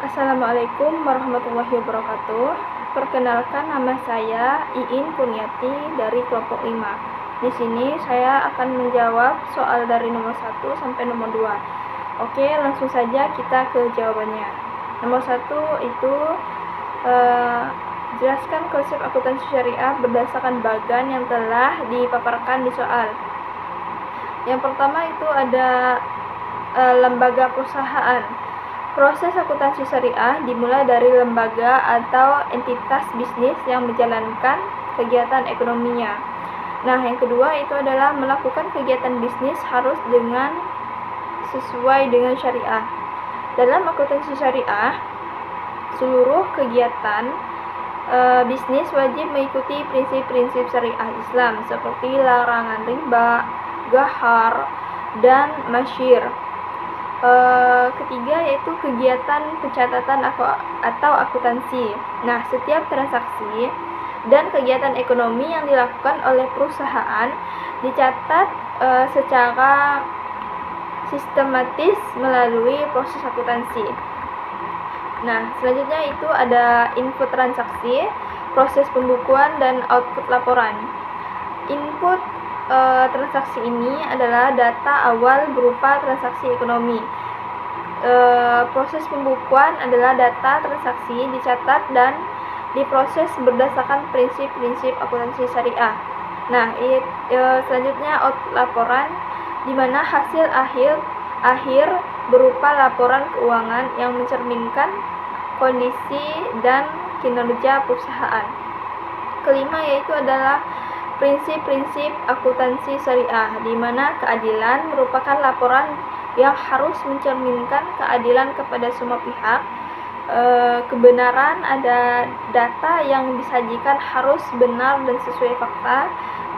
Assalamualaikum warahmatullahi wabarakatuh. Perkenalkan, nama saya Iin Kurniati dari kelompok 5. Di sini saya akan menjawab soal dari nomor 1 sampai nomor 2. Oke, langsung saja kita ke jawabannya. Nomor 1 itu jelaskan konsep akuntansi syariah berdasarkan bagan yang telah dipaparkan di soal. Yang pertama itu ada lembaga perusahaan. Proses akuntansi syariah dimulai dari lembaga atau entitas bisnis yang menjalankan kegiatan ekonominya. Nah, yang kedua itu adalah melakukan kegiatan bisnis harus sesuai dengan syariah. Dalam akuntansi syariah, seluruh kegiatan bisnis wajib mengikuti prinsip-prinsip syariah Islam seperti larangan riba, ghahar, dan masyir. Ketiga yaitu kegiatan pencatatan atau akuntansi. Nah, setiap transaksi dan kegiatan ekonomi yang dilakukan oleh perusahaan dicatat secara sistematis melalui proses akuntansi. Nah, selanjutnya itu ada input transaksi, proses pembukuan, dan output laporan. Input transaksi ini adalah data awal berupa transaksi ekonomi. Proses pembukuan adalah data transaksi dicatat dan diproses berdasarkan prinsip-prinsip akuntansi syariah. Nah, selanjutnya output laporan, di mana hasil akhir berupa laporan keuangan yang mencerminkan kondisi dan kinerja perusahaan. Kelima yaitu adalah prinsip-prinsip akuntansi syariah, di mana keadilan merupakan laporan yang harus mencerminkan keadilan kepada semua pihak. Kebenaran ada data yang disajikan harus benar dan sesuai fakta,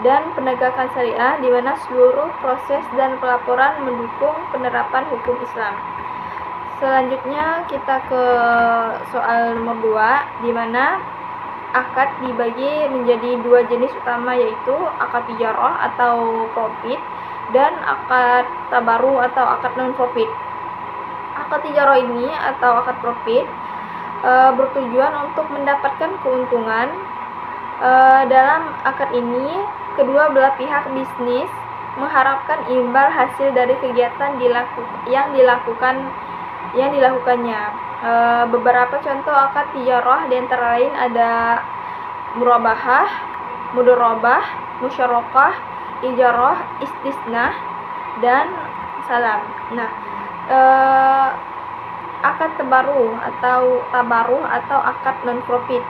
dan penegakan syariah, di mana seluruh proses dan pelaporan mendukung penerapan hukum Islam. Selanjutnya kita ke soal nomor 2, di mana akad dibagi menjadi dua jenis utama, yaitu akad tijarah atau profit dan akad tabaru atau akad non-profit. Akad tijarah ini atau akad profit bertujuan untuk mendapatkan keuntungan. Dalam akad ini, kedua belah pihak bisnis mengharapkan imbal hasil dari kegiatan yang dilakukannya. Beberapa contoh akad tijarah diantara lain ada murabahah, mudharabah, musyarakah, ijarah, istisnah, dan salam. Nah, akad tabaruh atau akad non-profit.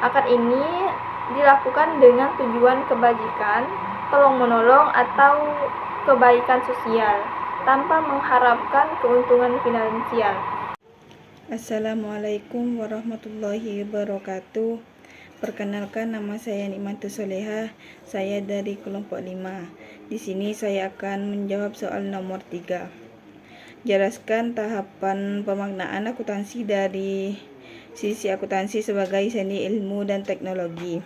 Akad ini dilakukan dengan tujuan kebajikan, tolong-menolong, atau kebaikan sosial tanpa mengharapkan keuntungan finansial. Assalamualaikum warahmatullahi wabarakatuh. Perkenalkan, nama saya Nikmatus Solehah. Saya dari kelompok 5. Di sini saya akan menjawab soal nomor 3. Jelaskan tahapan pemaknaan akuntansi dari sisi akuntansi sebagai seni ilmu dan teknologi.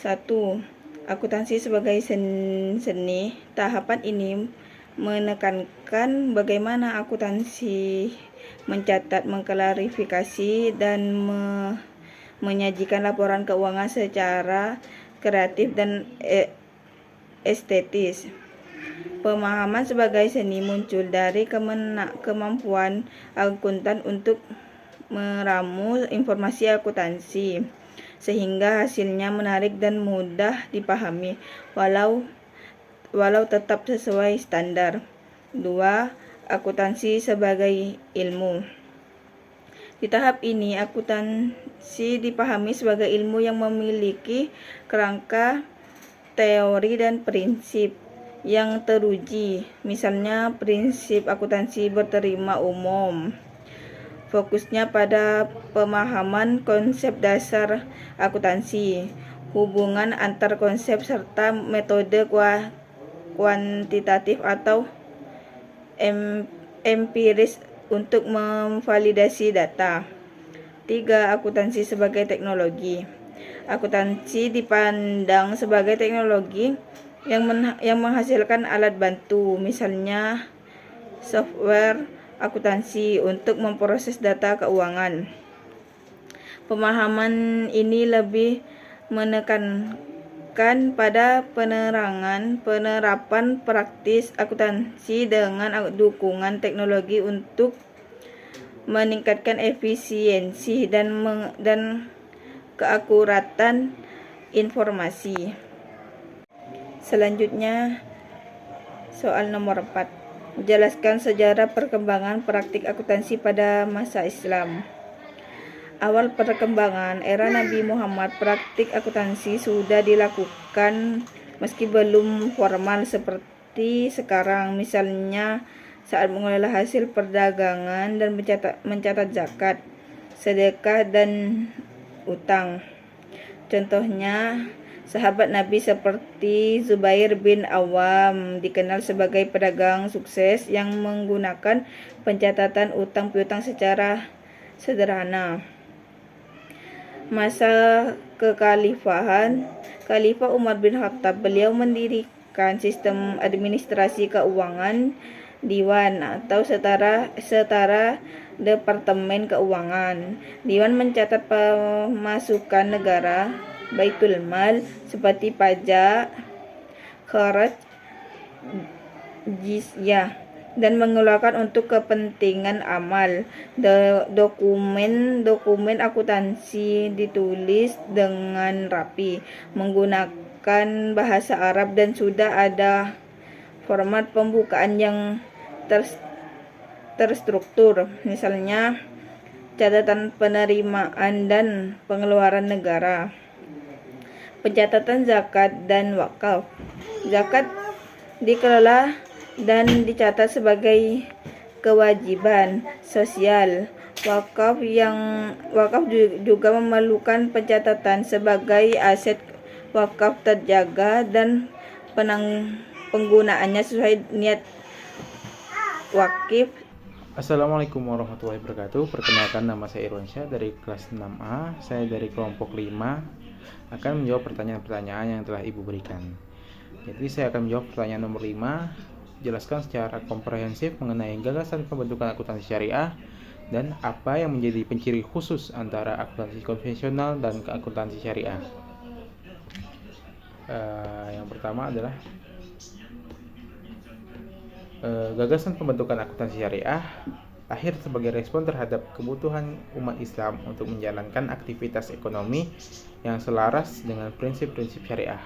1. Akuntansi sebagai seni. Tahapan ini menekankan bagaimana akuntansi mencatat, mengklarifikasi, dan menyajikan laporan keuangan secara kreatif dan estetis. Pemahaman sebagai seni muncul dari kemampuan akuntan untuk meramu informasi akuntansi sehingga hasilnya menarik dan mudah dipahami walau tetap sesuai standar. 2. Akuntansi sebagai ilmu. Di tahap ini, akuntansi dipahami sebagai ilmu yang memiliki kerangka teori dan prinsip yang teruji. Misalnya, prinsip akuntansi berterima umum. Fokusnya pada pemahaman konsep dasar akuntansi, hubungan antar konsep, serta metode kuantitatif atau empiris untuk memvalidasi data. 3. Akuntansi sebagai teknologi. Akuntansi dipandang sebagai teknologi yang menghasilkan alat bantu, misalnya software akuntansi untuk memproses data keuangan. Pemahaman ini lebih menekankan pada penerapan praktis akuntansi dengan dukungan teknologi untuk meningkatkan efisiensi dan keakuratan informasi. Selanjutnya, soal nomor 4. Menjelaskan sejarah perkembangan praktik akuntansi pada masa Islam. Awal perkembangan era Nabi Muhammad, praktik akuntansi sudah dilakukan meski belum formal seperti sekarang. Misalnya saat mengelola hasil perdagangan dan mencatat zakat, sedekah, dan utang. Contohnya, sahabat Nabi seperti Zubair bin Awam dikenal sebagai pedagang sukses yang menggunakan pencatatan utang piutang secara sederhana. Masa kekhalifahan Khalifah Umar bin Khattab, beliau mendirikan sistem administrasi keuangan Diwan atau setara Departemen Keuangan. Diwan mencatat pemasukan negara, Baitul Mal, seperti pajak, kharaj, jizyah, dan mengeluarkan untuk kepentingan amal. Dokumen akuntansi ditulis dengan rapi, menggunakan bahasa Arab, dan sudah ada format pembukaan yang terstruktur. Misalnya, catatan penerimaan dan pengeluaran negara, pencatatan zakat dan wakaf. Zakat dikelola dan dicatat sebagai kewajiban sosial. Wakaf juga memerlukan pencatatan sebagai aset wakaf terjaga dan penggunaannya sesuai niat wakif. Assalamualaikum warahmatullahi wabarakatuh. Perkenalkan, nama saya Irwansyah dari kelas 6A. Saya dari kelompok 5 akan menjawab pertanyaan-pertanyaan yang telah Ibu berikan. Jadi saya akan menjawab pertanyaan nomor 5. Jelaskan secara komprehensif mengenai gagasan pembentukan akuntansi syariah dan apa yang menjadi penciri khusus antara akuntansi konvensional dan akuntansi syariah. Yang pertama adalah gagasan pembentukan akuntansi syariah lahir sebagai respon terhadap kebutuhan umat Islam untuk menjalankan aktivitas ekonomi yang selaras dengan prinsip-prinsip syariah.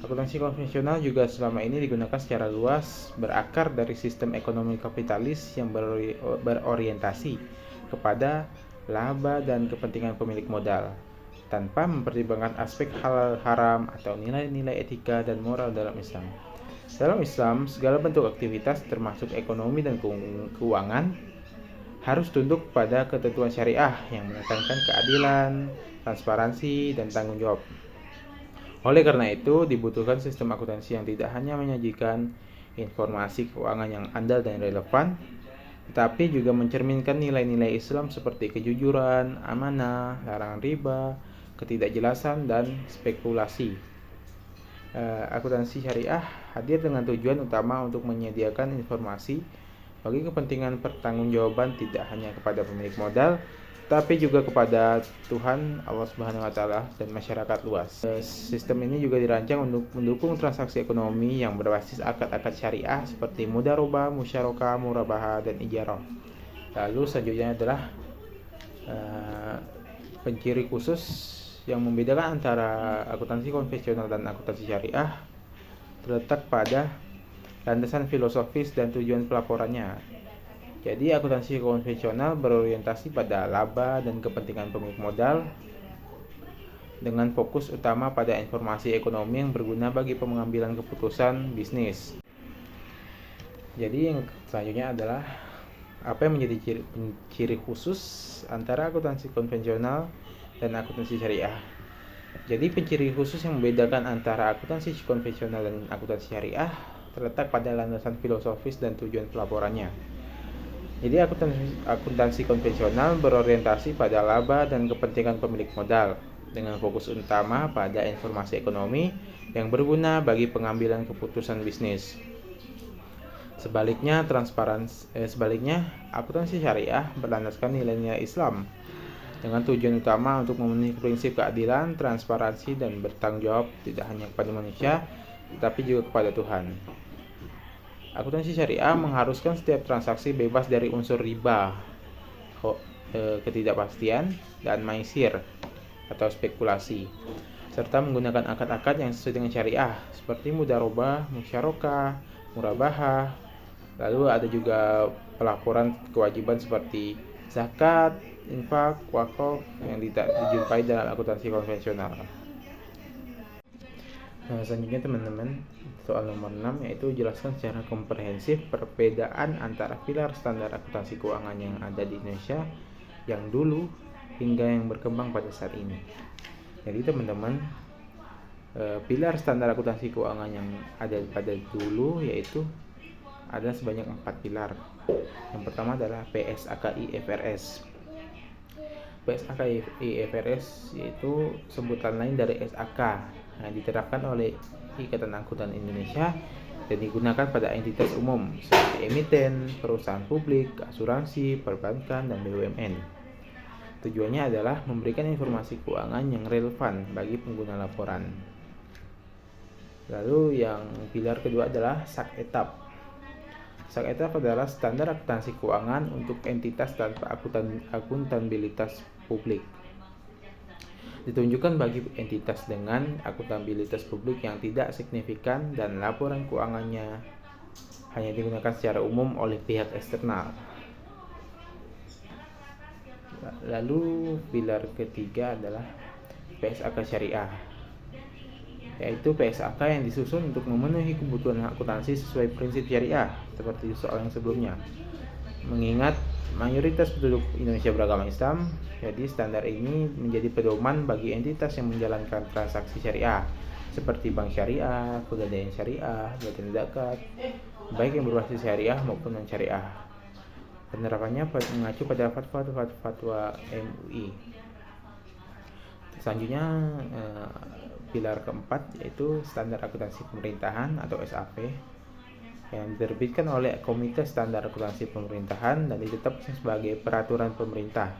Akuntansi konvensional juga selama ini digunakan secara luas, berakar dari sistem ekonomi kapitalis yang berorientasi kepada laba dan kepentingan pemilik modal, tanpa mempertimbangkan aspek halal haram atau nilai-nilai etika dan moral dalam Islam. Dalam Islam, segala bentuk aktivitas termasuk ekonomi dan keuangan harus tunduk pada ketentuan syariah yang menekankan keadilan, transparansi, dan tanggung jawab. Oleh karena itu, dibutuhkan sistem akuntansi yang tidak hanya menyajikan informasi keuangan yang andal dan relevan, tetapi juga mencerminkan nilai-nilai Islam seperti kejujuran, amanah, larangan riba, ketidakjelasan, dan spekulasi. Akuntansi syariah hadir dengan tujuan utama untuk menyediakan informasi bagi kepentingan pertanggungjawaban tidak hanya kepada pemilik modal, tapi juga kepada Tuhan Allah Subhanahu wa taala dan masyarakat luas. Sistem ini juga dirancang untuk mendukung transaksi ekonomi yang berbasis akad-akad syariah seperti mudharabah, musyarakah, murabahah, dan ijarah. Lalu selanjutnya adalah penciri khusus yang membedakan antara akuntansi konvensional dan akuntansi syariah terletak pada landasan filosofis dan tujuan pelaporannya. Jadi akuntansi konvensional berorientasi pada laba dan kepentingan pemilik modal dengan fokus utama pada informasi ekonomi yang berguna bagi pengambilan keputusan bisnis. Jadi yang selanjutnya adalah apa yang menjadi ciri khusus antara akuntansi konvensional dan akuntansi syariah. Jadi penciri khusus yang membedakan antara akuntansi konvensional dan akuntansi syariah terletak pada landasan filosofis dan tujuan pelaporannya. Jadi akuntansi konvensional berorientasi pada laba dan kepentingan pemilik modal dengan fokus utama pada informasi ekonomi yang berguna bagi pengambilan keputusan bisnis. Sebaliknya, akuntansi syariah berlandaskan nilai-nilai Islam dengan tujuan utama untuk memenuhi prinsip keadilan, transparansi, dan bertanggung jawab tidak hanya kepada manusia, tetapi juga kepada Tuhan. Akuntansi syariah mengharuskan setiap transaksi bebas dari unsur riba, ketidakpastian, dan maisir atau spekulasi, serta menggunakan akad-akad yang sesuai dengan syariah seperti mudharabah, musyarakah, murabahah. Lalu ada juga pelaporan kewajiban seperti zakat, infak, wakaf yang tidak dijumpai dalam akuntansi konvensional. Nah, selanjutnya teman-teman, soal nomor 6 yaitu jelaskan secara komprehensif perbedaan antara pilar standar akuntansi keuangan yang ada di Indonesia yang dulu hingga yang berkembang pada saat ini. Jadi teman-teman, pilar standar akuntansi keuangan yang ada pada dulu yaitu ada sebanyak 4 pilar. Yang pertama adalah PSAK-IFRS. PSAK-IFRS yaitu sebutan lain dari SAK yang diterapkan oleh Ikatan Akuntan Indonesia dan digunakan pada entitas umum seperti emiten, perusahaan publik, asuransi, perbankan, dan BUMN. Tujuannya adalah memberikan informasi keuangan yang relevan bagi pengguna laporan. Lalu yang pilar kedua adalah SAK-ETAP. SAK-ETAP adalah standar akuntansi keuangan untuk entitas tanpa akuntabilitas publik. Ditunjukkan bagi entitas dengan akuntabilitas publik yang tidak signifikan dan laporan keuangannya hanya digunakan secara umum oleh pihak eksternal. Lalu pilar ketiga adalah PSAK syariah, yaitu PSAK yang disusun untuk memenuhi kebutuhan akuntansi sesuai prinsip syariah seperti soal yang sebelumnya. Mengingat mayoritas penduduk Indonesia beragama Islam, jadi standar ini menjadi pedoman bagi entitas yang menjalankan transaksi syariah seperti bank syariah, pegadaian syariah, badan zakat, baik yang berbasis syariah maupun non syariah. Penerapannya mengacu pada fatwa MUI. Selanjutnya pilar keempat yaitu standar akuntansi pemerintahan atau SAP yang diterbitkan oleh Komite Standar Akuntansi Pemerintahan dan ditetapkan sebagai peraturan pemerintah.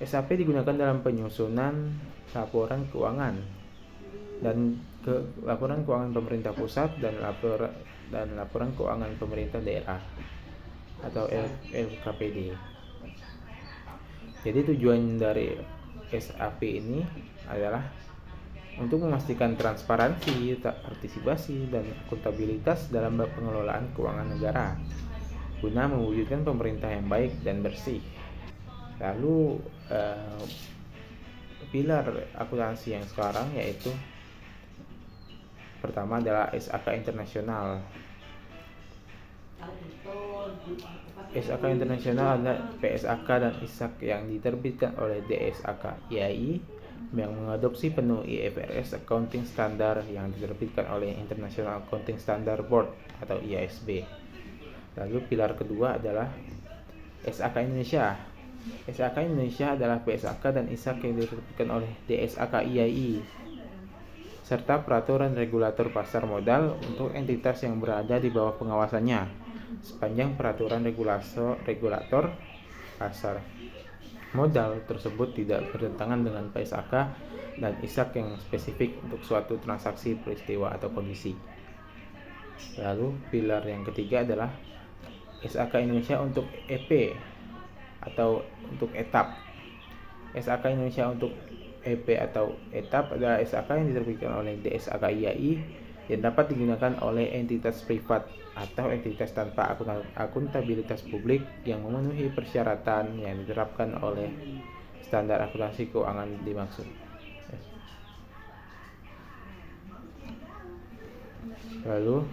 SAP digunakan dalam penyusunan laporan keuangan dan laporan keuangan pemerintah pusat dan laporan keuangan pemerintah daerah atau LKPD. Jadi tujuan dari SAP ini adalah untuk memastikan transparansi, partisipasi, dan akuntabilitas dalam pengelolaan keuangan negara guna mewujudkan pemerintah yang baik dan bersih. Lalu pilar akuntansi yang sekarang yaitu pertama adalah SAK internasional. SAK internasional adalah PSAK dan ISAK yang diterbitkan oleh DSAK IAI yang mengadopsi penuh IFRS Accounting Standard yang diterbitkan oleh International Accounting Standard Board atau IASB. Lalu pilar kedua adalah SAK Indonesia. SAK Indonesia adalah PSAK dan ISAK yang diterbitkan oleh DSAK IAI serta peraturan regulator pasar modal untuk entitas yang berada di bawah pengawasannya sepanjang peraturan regulator pasar modal tersebut tidak bertentangan dengan PSAK dan ISAK yang spesifik untuk suatu transaksi, peristiwa, atau kondisi. Lalu pilar yang ketiga adalah SAK Indonesia untuk EP atau untuk etap. SAK Indonesia untuk EP atau etap adalah SAK yang diterbitkan oleh DSAK IAI yang dapat digunakan oleh entitas privat atau entitas tanpa akuntabilitas publik yang memenuhi persyaratan yang diterapkan oleh standar akuntansi keuangan dimaksud. Lalu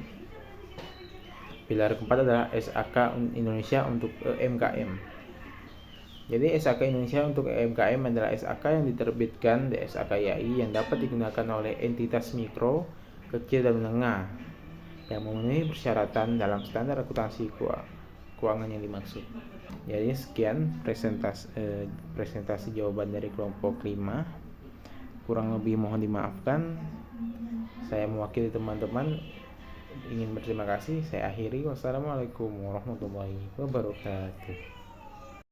pilar keempat adalah SAK Indonesia untuk UMKM. Jadi SAK Indonesia untuk UMKM adalah SAK yang diterbitkan DSAK IAI yang dapat digunakan oleh entitas mikro, kecil, dan menengah yang memenuhi persyaratan dalam standar akuntansi keuangan yang dimaksud. Jadi sekian presentasi jawaban dari kelompok 5. Kurang lebih mohon dimaafkan. Saya mewakili teman-teman ingin berterima kasih, saya akhiri. Wassalamualaikum warahmatullahi wabarakatuh.